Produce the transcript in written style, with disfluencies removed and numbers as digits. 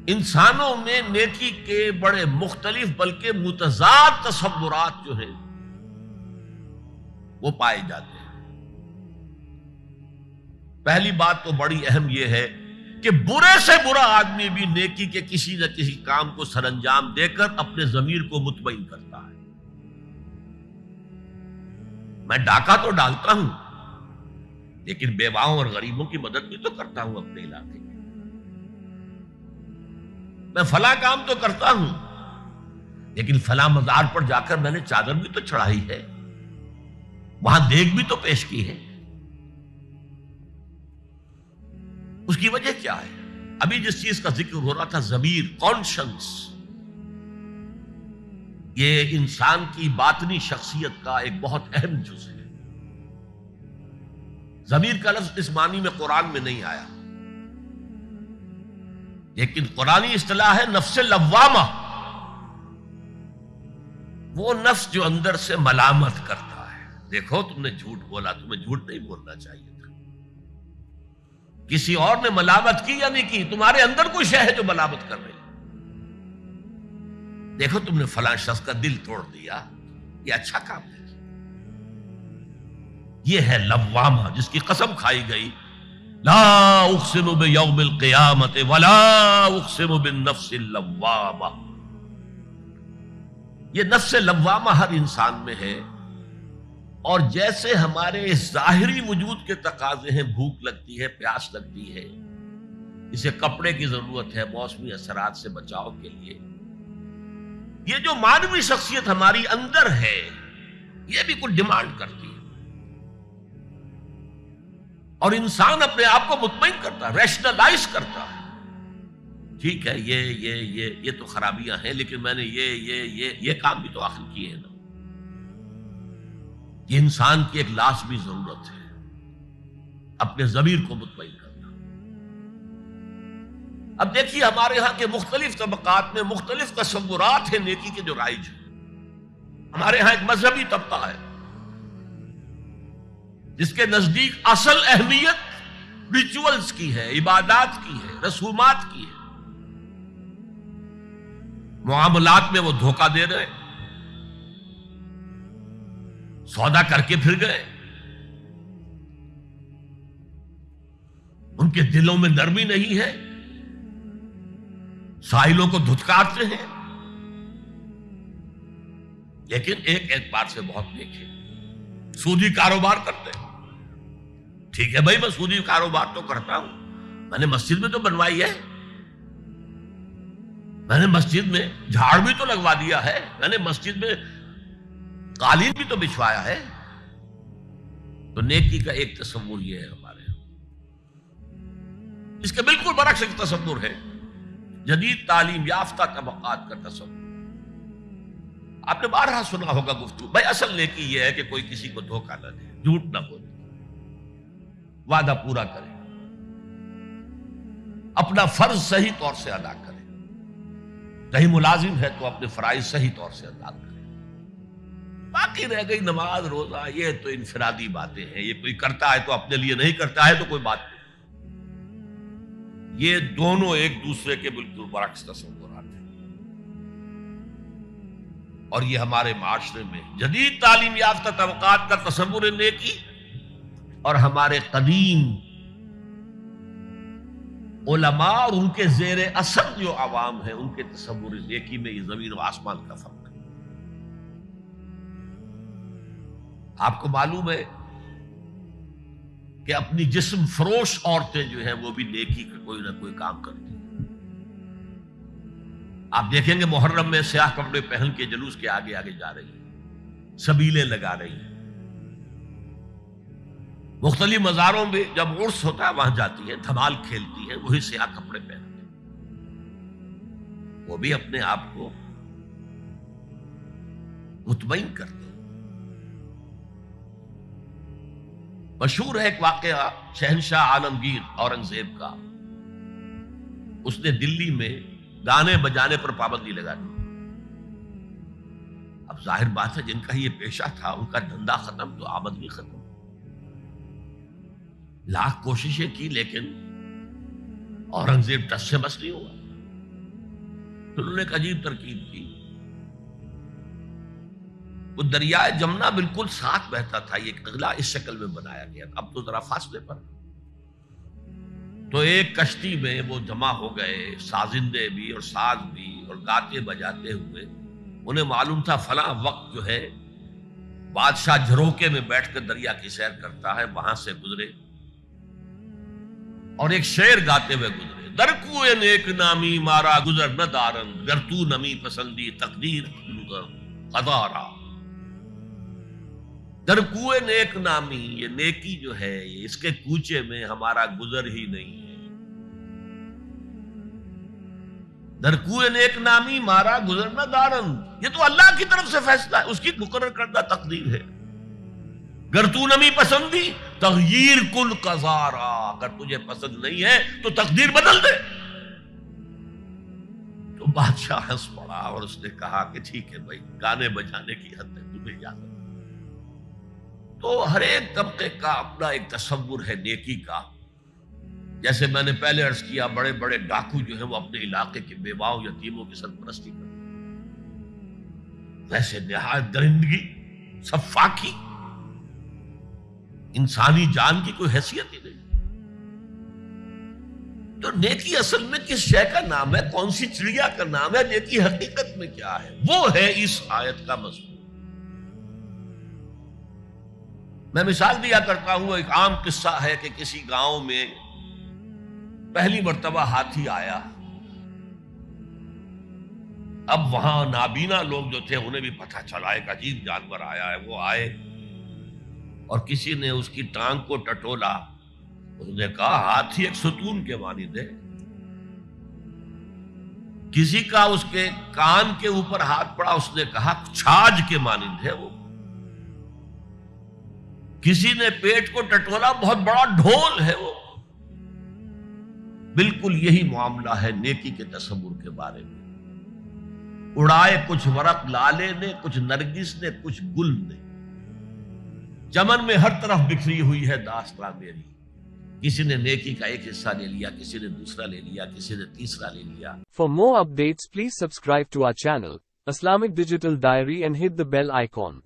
انسانوں میں نیکی کے بڑے مختلف بلکہ متضاد تصورات جو ہیں وہ پائے جاتے ہیں۔ پہلی بات تو بڑی اہم یہ ہے کہ برے سے برا آدمی بھی نیکی کے کسی نہ کسی کام کو سر انجام دے کر اپنے ضمیر کو مطمئن کرتا ہے۔ میں ڈاکہ تو ڈالتا ہوں لیکن بیواؤں اور غریبوں کی مدد بھی تو کرتا ہوں اپنے علاقے میں۔ میں فلاں کام تو کرتا ہوں لیکن فلاں مزار پر جا کر میں نے چادر بھی تو چڑھائی ہے، وہاں دیگ بھی تو پیش کی ہے۔ اس کی وجہ کیا ہے؟ ابھی جس چیز کا ذکر ہو رہا تھا، ضمیر، کانشنس، یہ انسان کی باطنی شخصیت کا ایک بہت اہم جز ہے۔ ضمیر کا لفظ اس معنی میں قرآن میں نہیں آیا، لیکن قرآنی اصطلاح ہے نفس لوامہ، وہ نفس جو اندر سے ملامت کرتا ہے۔ دیکھو تم نے جھوٹ بولا، تمہیں جھوٹ نہیں بولنا چاہیے تھا۔ کسی اور نے ملامت کی یا نہیں کی، تمہارے اندر کوئی شے ہے جو ملامت کر رہی ہے۔ دیکھو تم نے فلاں شخص کا دل توڑ دیا، یہ اچھا کام نہیں کیا۔ یہ ہے لوامہ جس کی قسم کھائی گئی، لا اقسم بیوم القیامت ولا اقسم بالنفس اللوامہ۔ یہ نفس لوامہ ہر انسان میں ہے، اور جیسے ہمارے ظاہری وجود کے تقاضے ہیں، بھوک لگتی ہے، پیاس لگتی ہے، اسے کپڑے کی ضرورت ہے موسمی اثرات سے بچاؤ کے لیے، یہ جو مانوی شخصیت ہماری اندر ہے یہ بھی کچھ ڈیمانڈ کرتی ہے، اور انسان اپنے آپ کو مطمئن کرتا ہے، ریشنلائز کرتا ہے۔ ٹھیک ہے، یہ تو خرابیاں ہیں، لیکن میں نے یہ کام بھی تو آخر کیے ہیں نا۔ یہ انسان کی ایک لازمی ضرورت ہے، اپنے ضمیر کو مطمئن کرنا۔ اب دیکھیے ہمارے ہاں کے مختلف طبقات میں مختلف تصورات ہیں نیکی کے جو رائج ہیں۔ ہمارے ہاں ایک مذہبی طبقہ ہے جس کے نزدیک اصل اہمیت ریچولز کی ہے، عبادات کی ہے، رسومات کی ہے۔ معاملات میں وہ دھوکہ دے رہے، سودا کر کے پھر گئے، ان کے دلوں میں نرمی نہیں ہے، سائلوں کو دھتکارتے ہیں، لیکن ایک اعتبار سے بہت نیک ہے، سودی کاروبار کرتے ہیں۔ ٹھیک ہے بھائی، میں سودی کاروبار تو کرتا ہوں، میں نے مسجد میں تو بنوائی ہے، میں نے مسجد میں جھاڑ بھی تو لگوا دیا ہے، میں نے مسجد میں قالین بھی تو بچھوایا ہے۔ تو نیکی کا ایک تصور یہ ہے ہمارے یہاں۔ اس کے بالکل برعکس ایک تصور ہے جدید تعلیم یافتہ طبقات کا تصور۔ آپ نے بارہا سنا ہوگا گفتگو، بھائی اصل نیکی یہ ہے کہ کوئی کسی کو دھوکہ نہ دے، جھوٹ نہ بولے، وعدہ پورا کرے، اپنا فرض صحیح طور سے ادا کرے، کہیں ملازم ہے تو اپنے فرائض صحیح طور سے ادا کرے۔ باقی رہ گئی نماز روزہ، یہ تو انفرادی باتیں ہیں، یہ کوئی کرتا ہے تو اپنے لیے، نہیں کرتا ہے تو کوئی بات نہیں۔ یہ دونوں ایک دوسرے کے بالکل برعکس تصورات ہیں، اور یہ ہمارے معاشرے میں جدید تعلیم یافتہ طبقات کا تصور نیکی اور ہمارے قدیم علماء اور ان کے زیر اثر جو عوام ہیں ان کے تصور نیکی میں یہ زمین و آسمان کا فرق ہے۔ آپ کو معلوم ہے کہ اپنی جسم فروش عورتیں جو ہیں وہ بھی نیکی کا کوئی نہ کوئی کام کرتی ہیں۔ آپ دیکھیں گے محرم میں سیاہ کپڑے پہن کے جلوس کے آگے آگے جا رہی ہیں، سبیلیں لگا رہی ہیں، مختلف مزاروں میں جب عرس ہوتا ہے وہاں جاتی ہیں، دھمال کھیلتی ہیں، وہی سیاہ کپڑے پہنتے ہیں، وہ بھی اپنے آپ کو مطمئن کرتے ہیں۔ مشہور ہے ایک واقعہ شہنشاہ عالمگیر اورنگزیب کا، اس نے دلی میں گانے بجانے پر پابندی لگا دی۔ اب ظاہر بات ہے جن کا یہ پیشہ تھا ان کا دھندا ختم تو آمدنی ختم، لاکھ کوششیں کی لیکن اورنگزیب ٹس سے بس نہیں ہوا۔ انہوں نے ایک عجیب ترکیب کی. وہ دریائے جمنا بالکل ساتھ بہتا تھا، یہ اگلا اس شکل میں بنایا گیا، اب تو ذرا فاصلے پر. تو ایک کشتی میں وہ جمع ہو گئے، سازندے بھی اور ساز بھی اور گاتے بجاتے ہوئے. انہیں معلوم تھا فلاں وقت جو ہے بادشاہ جھروکے میں بیٹھ کر دریا کی سیر کرتا ہے، وہاں سے گزرے اور ایک شعر گاتے ہوئے گزرے. در کوئے نیک نامی مارا گزر نہ دارن، گر تو نمی پسندی تقدیر قدارا. در کوئے نیک نامی، یہ نیکی جو ہے یہ اس کے کوچے میں ہمارا گزر ہی نہیں ہے. در کوئے نیک نامی مارا گزر نہ دارن، یہ تو اللہ کی طرف سے فیصلہ ہے، اس کی مقرر کردہ تقدیر ہے. گر تو نمی پسندی تغییر کل قزارا، اگر تجھے پسند نہیں ہے تو تقدیر بدل دے. تو بادشاہ ہنس پڑا اور اس نے کہا کہ ٹھیک ہے بھائی، گانے بجانے کی حد تک تمہیں اجازت. تو ہر ایک طبقے کا اپنا ایک تصور ہے نیکی کا. جیسے میں نے پہلے عرض کیا، بڑے بڑے ڈاکو جو ہیں وہ اپنے علاقے کے بیواؤں یتیموں کی سرپرستی کرتے ہیں، ویسے نہایت درندگی، سفاکی، انسانی جان کی کوئی حیثیت ہی نہیں. تو نیکی اصل میں کس شے کا نام ہے، کون سی چڑیا کا نام ہے، نیکی حقیقت میں کیا ہے، وہ ہے اس آیت کا مضمون. میں مثال دیا کرتا ہوں، ایک عام قصہ ہے کہ کسی گاؤں میں پہلی مرتبہ ہاتھی آیا. اب وہاں نابینا لوگ جو تھے انہیں بھی پتہ چلا ایک عجیب جانور آیا ہے. وہ آئے اور کسی نے اس کی ٹانگ کو ٹٹولا. اس نے کہا ہاتھی ایک ستون کے مانند ہے. کسی کا اس کے کان کے اوپر ہاتھ پڑا، اس نے کہا چھاج کے مانند ہے وہ. کسی نے پیٹ کو ٹٹولا، بہت بڑا ڈھول ہے وہ. بالکل یہی معاملہ ہے نیکی کے تصور کے بارے میں. اڑائے کچھ ورق لالے نے، کچھ نرگس نے، کچھ گل نے. چمن میں ہر طرف بکھری ہوئی ہے داستان میری. کسی نے نیکی کا ایک حصہ لے لیا، کسی نے دوسرا لے لیا، کسی نے تیسرا لے لیا. For more updates, please subscribe to our channel, Islamic Digital Diary, and hit the bell icon.